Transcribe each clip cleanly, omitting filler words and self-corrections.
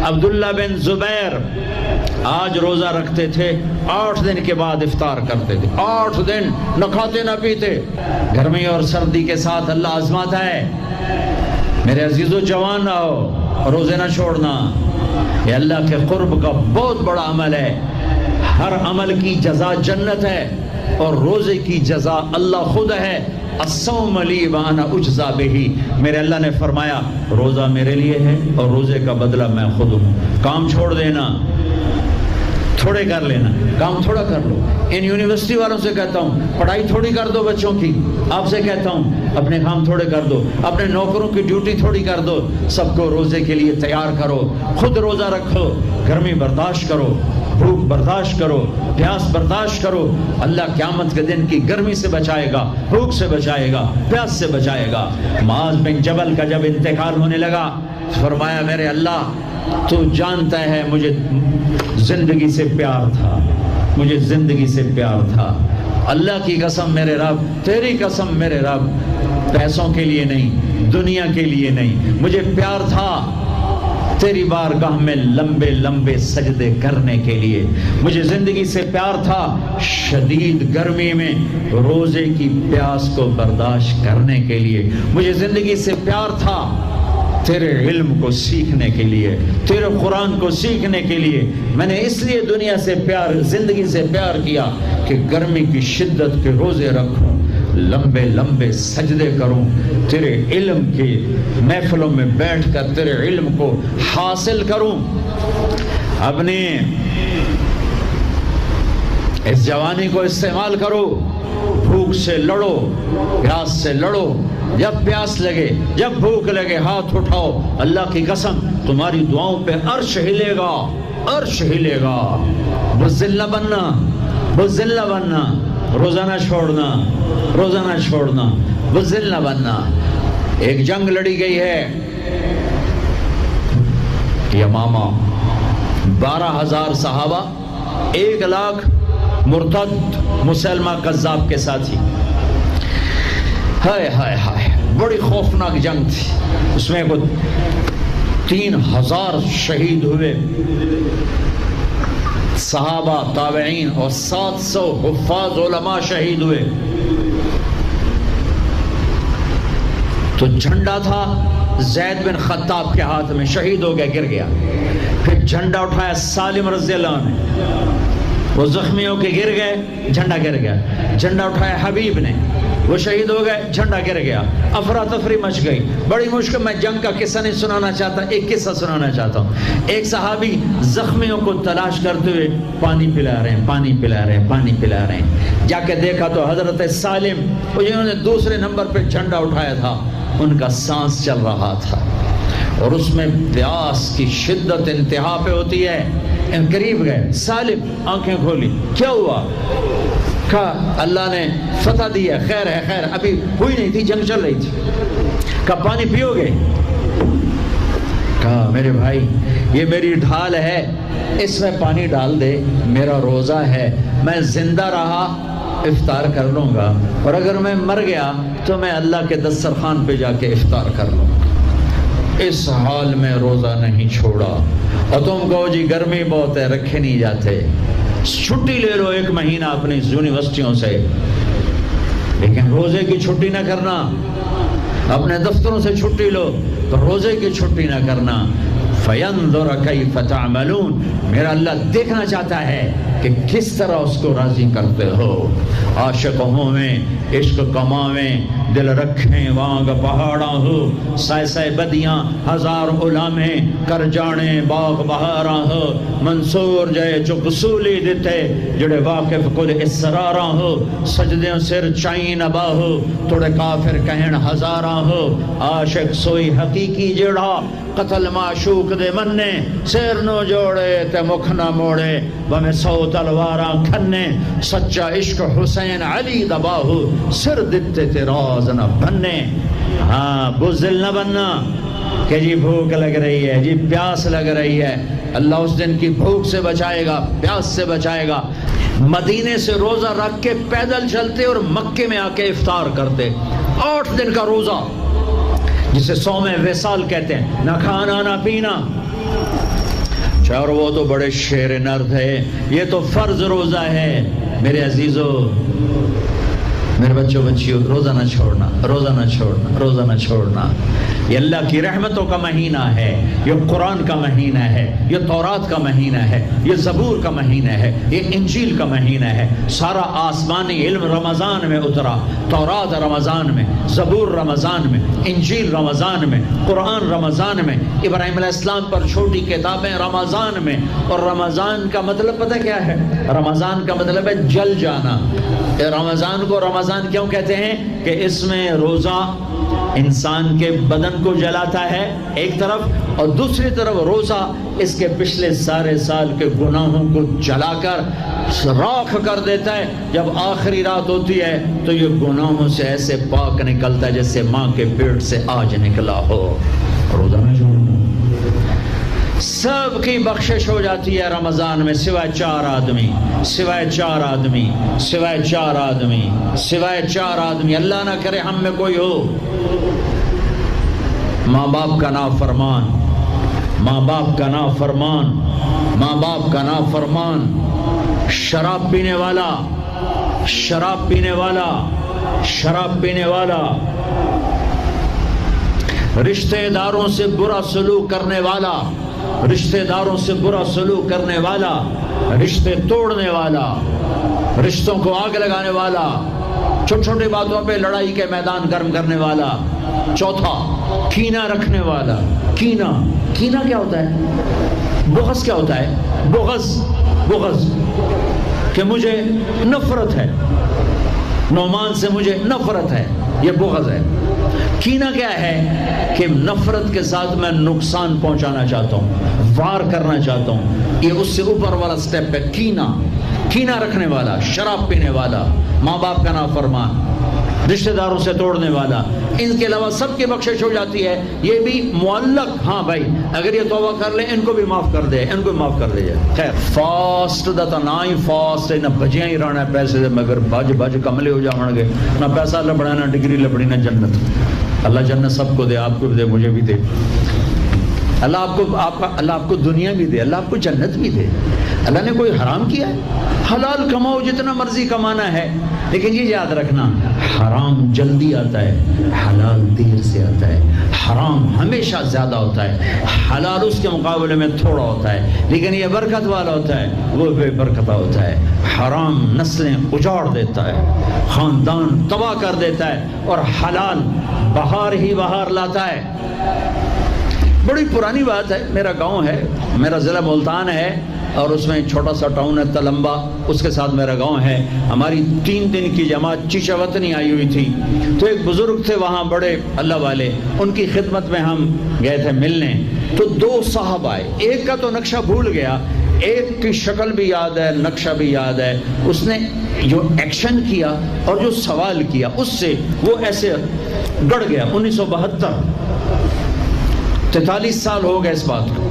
عبداللہ بن زبیر آج روزہ رکھتے تھے، 8 دن کے بعد افطار کرتے تھے، 8 دن نہ کھاتے نہ پیتے۔ گرمی اور سردی کے ساتھ اللہ آزماتا ہے۔ میرے عزیزو جوان رہو، روزے نہ چھوڑنا، یہ اللہ کے قرب کا بہت بڑا عمل ہے۔ ہر عمل کی جزا جنت ہے اور روزے کی جزا اللہ خود ہے۔ الصوم لی وانا اجزا بہ، میرے اللہ نے فرمایا روزہ میرے لیے ہے اور روزے کا بدلہ میں خود ہوں۔ کام چھوڑ دینا، تھوڑے کر لینا، کام تھوڑا کر لو۔ ان یونیورسٹی والوں سے کہتا ہوں پڑھائی تھوڑی کر دو بچوں کی، آپ سے کہتا ہوں اپنے کام تھوڑے کر دو، اپنے نوکروں کی ڈیوٹی تھوڑی کر دو، سب کو روزے کے لیے تیار کرو، خود روزہ رکھو، گرمی برداشت کرو، بھوک برداشت کرو، پیاس برداشت کرو۔ اللہ قیامت کے دن کی گرمی سے بچائے گا، بھوک سے بچائے گا، پیاس سے بچائے گا۔ معاذ بن جبل کا جب انتقال ہونے لگا فرمایا میرے اللہ تو جانتا ہے مجھے زندگی سے پیار تھا، مجھے زندگی سے پیار تھا، اللہ کی قسم میرے رب، تیری قسم میرے رب، پیسوں کے لیے نہیں، دنیا کے لیے نہیں، مجھے پیار تھا تیری بارگاہ میں لمبے لمبے سجدے کرنے کے لیے، مجھے زندگی سے پیار تھا شدید گرمی میں روزے کی پیاس کو برداشت کرنے کے لیے، مجھے زندگی سے پیار تھا تیرے علم کو سیکھنے کے لیے، تیرے قرآن کو سیکھنے کے لیے۔ میں نے اس لیے دنیا سے پیار، زندگی سے پیار کیا کہ گرمی کی شدت کے روزے رکھوں، لمبے لمبے سجدے کروں، تیرے علم کی محفلوں میں بیٹھ کر تیرے علم کو حاصل کروں۔ اپنی اس جوانی کو استعمال کرو، بھوک سے لڑو، پیاس سے لڑو، جب پیاس لگے، جب بھوک لگے ہاتھ اٹھاؤ، اللہ کی قسم تمہاری دعاؤں پہ عرش ہلے گا، عرش ہلے گا۔ بزدل نہ بننا، بزدل نہ بننا، روزہ نہ چھوڑنا، روزہ نہ چھوڑنا، بزدل نہ بننا۔ ایک جنگ لڑی گئی ہے یمامہ، 12,000 صحابہ، 1,00,000 مرتد مسلمہ کذاب کے ساتھی۔ ہائے ہائے ہائے، بڑی خوفناک جنگ تھی، اس میں 3,000 شہید ہوئے، صحابہ، تابعین اور 700 حفاظ علماء شہید ہوئے۔ تو جھنڈا تھا زید بن خطاب کے ہاتھ میں، شہید ہو گیا، گر گیا۔ پھر جھنڈا اٹھایا سالم رضی اللہ عنہ، وہ زخمی ہو کے گر گئے، جھنڈا گر گیا۔ جھنڈا اٹھایا حبیب نے، وہ شہید ہو گئے، جھنڈا گر گیا۔ افراتفری مچ گئی، بڑی مشکل۔ میں جنگ کا قصہ نہیں سنانا چاہتا، ایک قصہ سنانا چاہتا ہوں۔ ایک صحابی زخمیوں کو تلاش کرتے ہوئے پانی پلا رہے ہیں، پانی پلا رہے ہیں، پانی پلا رہے ہیں۔ جا کے دیکھا تو حضرت سالم، جنہوں نے دوسرے نمبر پہ جھنڈا اٹھایا تھا، ان کا سانس چل رہا تھا اور اس میں پیاس کی شدت انتہا پہ ہوتی ہے۔ قریب گئے، سالم آنکھیں کھولی، کیا ہوا؟ کہا اللہ نے فتح دی ہے، خیر ہے، خیر، ابھی ہوئی نہیں تھی، جنگ چل رہی تھی۔ کہا پانی پیو گے؟ کہا میرے بھائی یہ میری ڈھال ہے، اس میں پانی ڈال دے، میرا روزہ ہے، میں زندہ رہا افطار کر لوں گا، اور اگر میں مر گیا تو میں اللہ کے دسترخوان پہ جا کے افطار کر لوں گا۔ اس حال میں روزہ نہیں چھوڑا۔ اور تم کہو جی گرمی بہت ہے، رکھے نہیں جاتے، چھٹی لے لو 1 مہینہ اپنی یونیورسٹیوں سے، لیکن روزے کی چھٹی نہ کرنا۔ اپنے دفتروں سے چھٹی لو تو روزے کی چھٹی نہ کرنا۔ فَيَنْظُرَ كَيْفَ تَعْمَلُونَ، میرا اللہ دیکھنا چاہتا ہے کہ کس طرح اس کو راضی کرتے ہو۔ عاشق ہویں، عشق کماویں، دل رکھیں وانگ پہاڑاں ہو، سائے سائے بدیاں ہزار غلامیں، کر جانے باغ بہاراں ہو، منصور جائے چو قصولی دیتے، جڑے واقف کل اسراراں ہو، سجدیں سر چائیں نبا ہو، توڑے کافر کہن ہزاراں ہو، عاشق سوئی حقیقی جڑا، قتل معشوق دے مننے، سیر نو جوڑے تے مکھ نہ موڑے، بمیں 100 تلواراں کھنے، سچا عشق حسین علی دباہو، سر دتے تے راز نہ بننے۔ ہاں بزدل نہ بننا کہ جی بھوک لگ رہی ہے، جی پیاس لگ رہی ہے، اللہ اس دن کی بھوک سے بچائے گا، پیاس سے بچائے گا۔ مدینے سے روزہ رکھ کے پیدل چلتے اور مکے میں آ کے افطار کرتے، 8 دن کا روزہ جسے صوم وصال کہتے ہیں، نہ کھانا نہ پینا، اور وہ تو بڑے شیر نر تھے، یہ تو فرض روزہ ہے۔ میرے عزیزو، میرے بچیوں، روزہ نہ چھوڑنا، روزہ نہ چھوڑنا، روزہ نہ چھوڑنا۔ یہ اللہ کی رحمتوں کا مہینہ ہے، یہ قرآن کا مہینہ ہے، یہ تورات کا مہینہ ہے، یہ زبور کا مہینہ ہے، یہ انجیل کا مہینہ ہے۔ سارا آسمانی علم رمضان میں اترا، تورات رمضان میں، زبور رمضان میں، انجیل رمضان میں، قرآن رمضان میں، ابراہیم علیہ السلام پر چھوٹی کتابیں رمضان میں۔ اور رمضان کا مطلب پتہ کیا ہے؟ رمضان کا مطلب ہے جل جانا۔ رمضان کو رمضان کیوں کہتے ہیں؟ کہ اس میں روزہ انسان کے بدن کو جلاتا ہے ایک طرف، اور دوسری طرف روزہ اس کے پچھلے سارے سال کے گناہوں کو جلا کر راکھ کر دیتا ہے۔ جب آخری رات ہوتی ہے تو یہ گناہوں سے ایسے پاک نکلتا ہے جیسے ماں کے پیٹ سے آج نکلا ہو۔ روزہ نہ چھوڑنا، سب کی بخشش ہو جاتی ہے رمضان میں، سوائے چار آدمی، سوائے چار آدمی، سوائے چار آدمی، سوائے چار آدمی۔ اللہ نہ کرے ہم میں کوئی ہو، ماں باپ کا نافرمان، ماں باپ کا نافرمان، ماں باپ کا نافرمان، شراب پینے والا، شراب پینے والا، شراب پینے والا، رشتہ داروں سے برا سلوک کرنے والا، رشتہ داروں سے برا سلوک کرنے والا، رشتے توڑنے والا، رشتوں کو آگ لگانے والا، چھوٹی چھوٹی باتوں پہ لڑائی کے میدان گرم کرنے والا۔ چوتھا، کینہ رکھنے والا۔ کینہ، کینہ کیا ہوتا ہے؟ بغض کیا ہوتا ہے؟ بغض، بغض کہ مجھے نفرت ہے، نعمان سے مجھے نفرت ہے، یہ بغض ہے۔ کینہ کیا ہے؟ کہ نفرت کے ساتھ میں نقصان پہنچانا چاہتا ہوں، وار کرنا چاہتا ہوں، یہ اس سے اوپر والا سٹیپ ہے کینہ۔ کینہ رکھنے والا، شراب پینے والا، ماں باپ کا نافرمان، رشتہ داروں سے توڑنے والا، ان کے علاوہ سب کی بخشش ہو جاتی ہے۔ یہ بھی معلق، ہاں بھائی اگر یہ توبہ کر لیں ان کو بھی معاف کر دے، ان کو بھی معاف کر دے جائے۔ خیر فاسٹ دا تا نہ ہی فاسٹ نہ بجیاں ہی رہنا پیسے دے، مگر بج بج کملے ہو جاؤں گے، نہ پیسہ لبڑا، نہ ڈگری لبڑی، نہ جنت۔ اللہ جنت سب کو دے، آپ کو بھی دے، مجھے بھی دے۔ اللہ آپ کو دنیا بھی دے، اللہ آپ کو جنت بھی دے۔ اللہ نے کوئی حرام کیا ہے؟ حلال کماؤ، جتنا مرضی کمانا ہے، لیکن یہ یاد رکھنا حرام جلدی آتا ہے، حلال دیر سے آتا ہے۔ حرام ہمیشہ زیادہ ہوتا ہے، حلال اس کے مقابلے میں تھوڑا ہوتا ہے، لیکن یہ برکت والا ہوتا ہے، وہ بے برکتہ ہوتا ہے۔ حرام نسلیں اجاڑ دیتا ہے، خاندان تباہ کر دیتا ہے، اور حلال بہار ہی بہار لاتا ہے۔ بڑی پرانی بات ہے، میرا گاؤں ہے، میرا ضلع ملتان ہے، اور اس میں چھوٹا سا ٹاؤن ہے تلمبا، اس کے ساتھ میرا گاؤں ہے۔ ہماری 3 دن کی جماعت چیچا وطنی آئی ہوئی تھی، تو ایک بزرگ تھے وہاں بڑے اللہ والے، ان کی خدمت میں ہم گئے تھے ملنے۔ تو 2 صاحب آئے، ایک کا تو نقشہ بھول گیا، ایک کی شکل بھی یاد ہے، نقشہ بھی یاد ہے۔ اس نے جو ایکشن کیا اور جو سوال کیا اس سے وہ ایسے گڑ گیا۔ 1972، 43 سال ہو گئے اس بات کو۔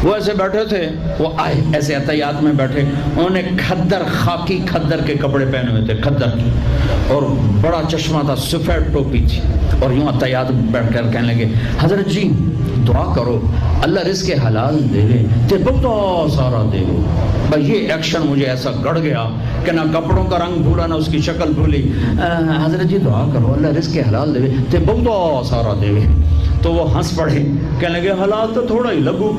وہ ایسے بیٹھے تھے، وہ آئے ایسے عطیات میں بیٹھے، انہوں نے کھدر، خاکی کھدر کے کپڑے پہنے ہوئے تھے، کھدر کی، اور بڑا چشمہ تھا، سفید ٹوپی تھی، اور یوں عطیات بیٹھ کر کہنے لگے، حضرت جی دعا کرو اللہ رزق حلال دے گے تے بہت سارا دے گے۔ بھائی یہ ایکشن مجھے ایسا گڑ گیا کہ نہ کپڑوں کا رنگ بھولا، نہ اس کی شکل بھولی۔ حضرت جی دعا کرو اللہ رزق حلال دے گے تے بہت سارا دے گے۔ تو وہ ہنس پڑے، کہنے لگے حلال تو تھوڑا ہی لگو۔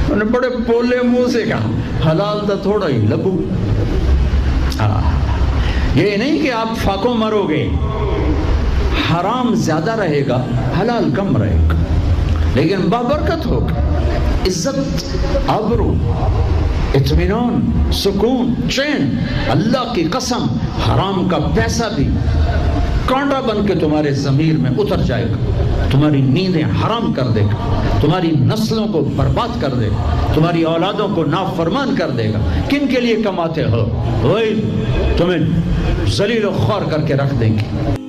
انہوں نے بڑے پولے منہ سے کہا حلال تو تھوڑا ہی لگو۔ یہ نہیں کہ آپ فاقوں مرو گے، حرام زیادہ رہے گا، حلال کم رہے گا، لیکن بابرکت ہوگا، عزت، آبرو، اطمینان، سکون، چین۔ اللہ کی قسم حرام کا پیسہ بھی کانٹا بن کے تمہارے ضمیر میں اتر جائے گا، تمہاری نیندیں حرام کر دے گا، تمہاری نسلوں کو برباد کر دے گا، تمہاری اولادوں کو نافرمان کر دے گا۔ کن کے لیے کماتے ہو؟ وہی تمہیں ذلیل و خوار کر کے رکھ دیں گے۔